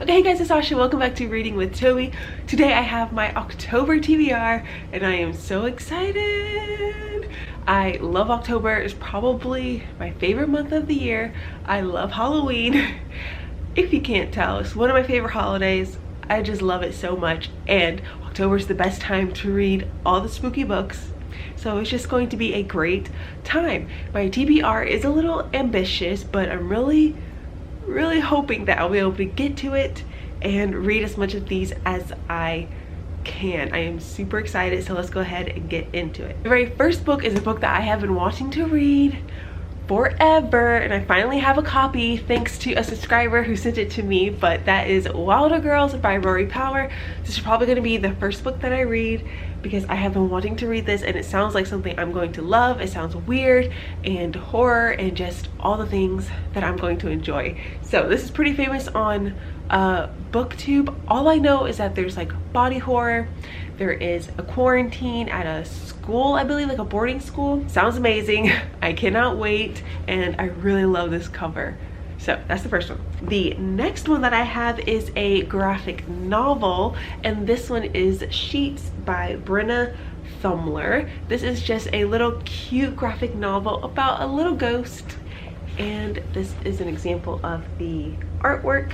Okay, hey guys, it's Sasha. Welcome back to Reading with Toby. Today I have my October TBR and I am so excited. I love October. It's probably my favorite month of the year. I love Halloween. If you can't tell, it's one of my favorite holidays. I just love it so much, and October is the best time to read all the spooky books. So it's just going to be a great time. My TBR is a little ambitious, but I'm really hoping that I'll be able to get to it and read as much of these as I can. I am super excited, so let's go ahead and get into it. The very first book is a book that I have been wanting to read forever, and I finally have a copy thanks to a subscriber who sent it to me, but that is Wilder Girls by Rory Power. This is probably going to be the first book that I read because I have been wanting to read this and it sounds like something I'm going to love. It sounds weird and horror and just all the things that I'm going to enjoy. So this is pretty famous on BookTube. All I know is that there's like body horror, there is a quarantine at a school, I believe, like a boarding school. Sounds amazing. I cannot wait, and I really love this cover. So that's the first one. The next one that I have is a graphic novel, and this one is Sheets by Brenna Thumler. This is just a little cute graphic novel about a little ghost, and this is an example of the artwork.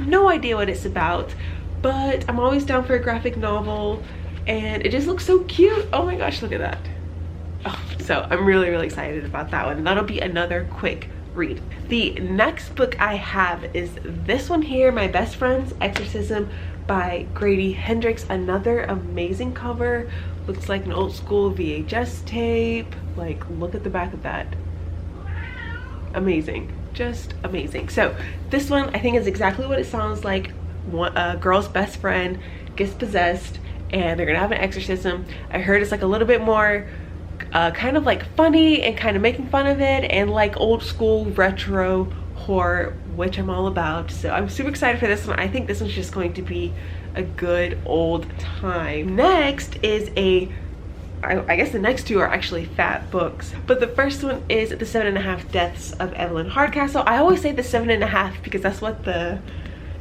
No idea what it's about, but I'm always down for a graphic novel, and it just looks so cute. Oh my gosh, look at that. Oh, so I'm really excited about that one. That'll be another quick read. The next book I have is this one here, My Best Friend's Exorcism by Grady Hendrix. Another amazing cover. Looks like an old school VHS tape. Like, look at the back of that. Amazing, just amazing. So this one I think is exactly what it sounds like. A girl's best friend gets possessed and they're gonna have an exorcism. I heard it's like a little bit more kind of like funny and kind of making fun of it, and like old school retro horror, which I'm all about. So I'm super excited for this one. I think this one's just going to be a good old time. Next is I guess the next two are actually fat books, but the first one is The 7.5 Deaths of Evelyn Hardcastle. I always say the 7.5 because that's what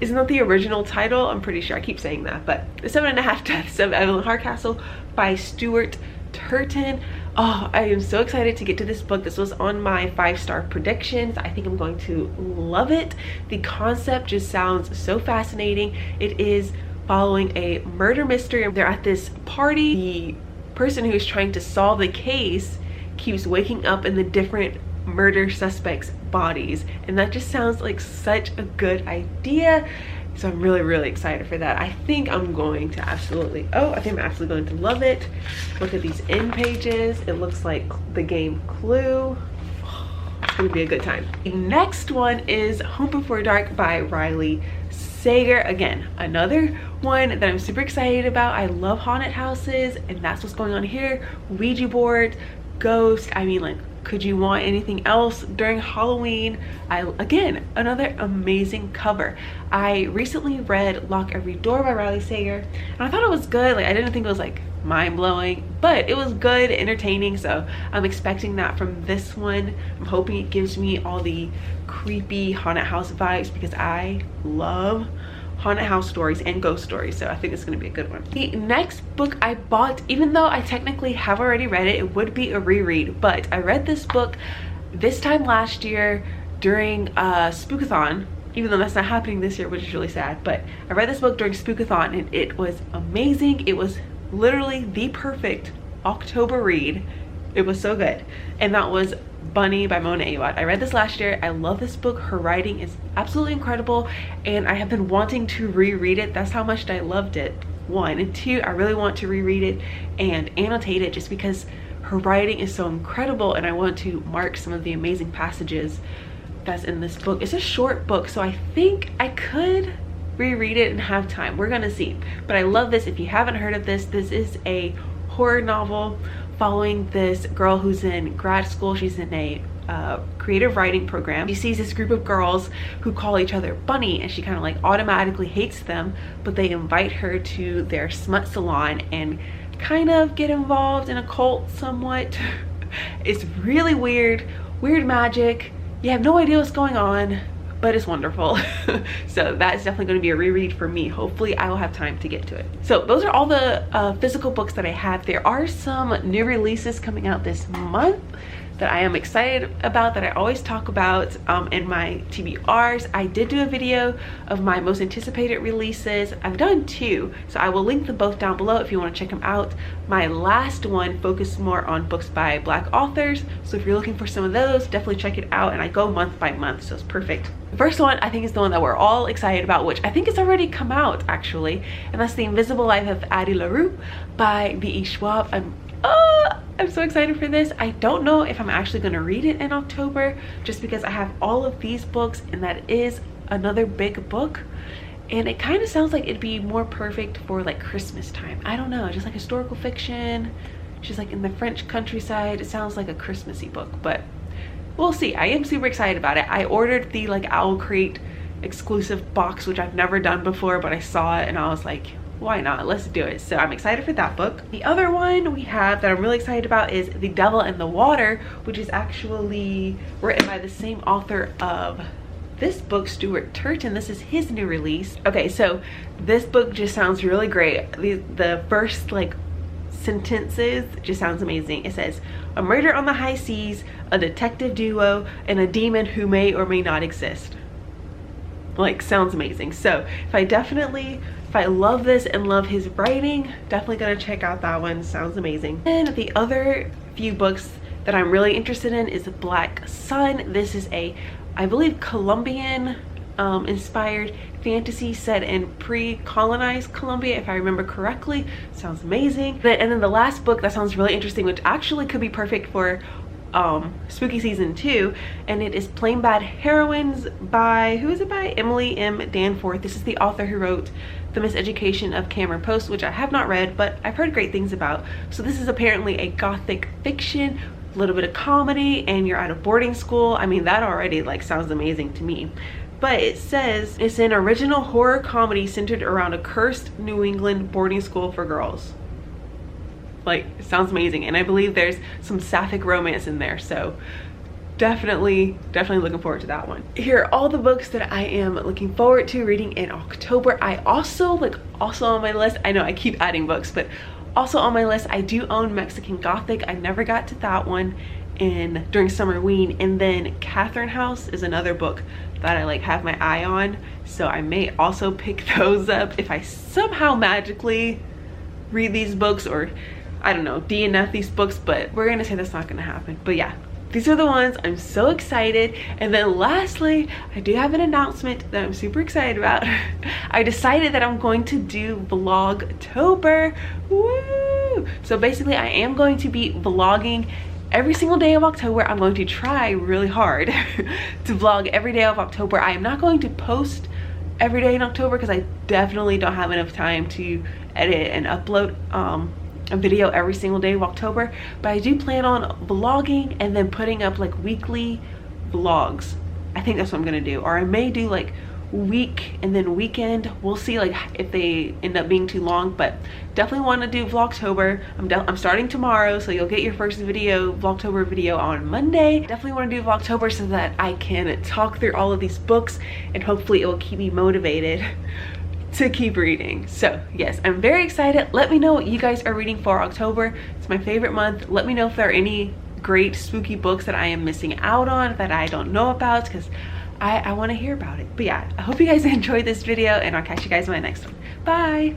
isn't that the original title? I'm pretty sure I keep saying that, but The 7.5 Deaths of Evelyn Hardcastle by Stuart Turton. Oh, I am so excited to get to this book. This was on my 5-star predictions. I think I'm going to love it. The concept just sounds so fascinating. It is following a murder mystery. They're at this party. The person who's trying to solve the case keeps waking up in the different murder suspects' bodies, and that just sounds like such a good idea. So I'm really excited for that. I think I'm going to absolutely going to love it. Look at these end pages. It looks like the game Clue. It's gonna be a good time. The next one is Home Before Dark by Riley Sager. Again, another one that I'm super excited about. I love haunted houses, and that's what's going on here. Ouija board, ghost. I mean, like, could you want anything else during Halloween? Again, another amazing cover. I recently read Lock Every Door by Riley Sager, and I thought it was good. Like, I didn't think it was like mind-blowing, but it was good, entertaining, so I'm expecting that from this one. I'm hoping it gives me all the creepy haunted house vibes because I love haunted house stories and ghost stories, so I think it's gonna be a good one. The next book I bought, even though I technically have already read it, it would be a reread, but I read this book this time last year during Spookathon, even though that's not happening this year, which is really sad, but I read this book during Spookathon and it was amazing. It was literally the perfect October read. It was so good, and that was Bunny by Mona Awad. I read this last year. I love this book. Her writing is absolutely incredible, and I have been wanting to reread it. That's how much I loved it. 1 and 2, I really want to reread it and annotate it just because her writing is so incredible, and I want to mark some of the amazing passages that's in this book. It's a short book, so I think I could reread it and have time. We're gonna see, but I love this. If you haven't heard of this, this is a horror novel following this girl who's in grad school. She's in a creative writing program. She sees this group of girls who call each other Bunny, and she kind of like automatically hates them, but they invite her to their smut salon and kind of get involved in a cult somewhat. It's really weird magic. You have no idea what's going on, but it's wonderful. So that's definitely going to be a reread for me. Hopefully I will have time to get to it. So those are all the physical books that I have. There are some new releases coming out this month that I am excited about, that I always talk about in my TBRs. I did do a video of my most anticipated releases. I've done 2, so I will link them both down below if you want to check them out. My last one focused more on books by Black authors, so if you're looking for some of those, definitely check it out, and I go month by month, so it's perfect. The first one I think is the one that we're all excited about, which I think has already come out actually, and that's The Invisible Life of Addie LaRue by B.E. Schwab. I'm so excited for this. I don't know if I'm actually going to read it in October, just because I have all of these books and that is another big book, and it kind of sounds like it'd be more perfect for like Christmas time. I don't know, just like historical fiction, just like in the French countryside. It sounds like a Christmassy book, but we'll see. I am super excited about it. I ordered the like Owl Crate exclusive box, which I've never done before, but I saw it and I was like, why not? Let's do it. So I'm excited for that book. The other one we have that I'm really excited about is The Devil in the Water, which is actually written by the same author of this book, Stuart Turton. This is his new release. Okay, so this book just sounds really great. The first like sentences just sounds amazing. It says, a murder on the high seas, a detective duo, and a demon who may or may not exist. Like, sounds amazing. So if I love this and love his writing, definitely gonna check out that one. Sounds amazing. And the other few books that I'm really interested in is Black Sun. This is a, I believe, Colombian inspired fantasy set in pre-colonized Colombia, if I remember correctly. Sounds amazing. And then the last book that sounds really interesting, which actually could be perfect for spooky season 2, and it is Plain Bad Heroines by, who is it by? Emily M. Danforth. This is the author who wrote The Miseducation of Cameron Post, which I have not read, but I've heard great things about. So this is apparently a gothic fiction, a little bit of comedy, and you're at a boarding school. I mean, that already like sounds amazing to me. But it says it's an original horror comedy centered around a cursed New England boarding school for girls. Like, it sounds amazing, and I believe there's some sapphic romance in there, so definitely looking forward to that one. Here are all the books that I am looking forward to reading in October. I also on my list, I know I keep adding books, but also on my list I do own Mexican Gothic. I never got to that one during Summerween, and then Catherine House is another book that I like have my eye on, so I may also pick those up if I somehow magically read these books, or I don't know, DNF these books, but we're gonna say that's not gonna happen. But yeah, these are the ones. I'm so excited. And then lastly, I do have an announcement that I'm super excited about. I decided that I'm going to do Vlogtober. Woo! So basically I am going to be vlogging every single day of October. I'm going to try really hard to vlog every day of October. I am not going to post every day in October because I definitely don't have enough time to edit and upload a video every single day of October, but I do plan on vlogging and then putting up like weekly vlogs. I think that's what I'm gonna do, or I may do like week and then weekend. We'll see like if they end up being too long, but definitely want to do Vlogtober. I'm starting tomorrow, so you'll get your first Vlogtober video on Monday. Definitely want to do Vlogtober so that I can talk through all of these books, and hopefully it will keep me motivated to keep reading. So yes, I'm very excited. Let me know what you guys are reading for October. It's my favorite month. Let me know if there are any great spooky books that I am missing out on that I don't know about, because I want to hear about it. But yeah, I hope you guys enjoyed this video, and I'll catch you guys in my next one. Bye.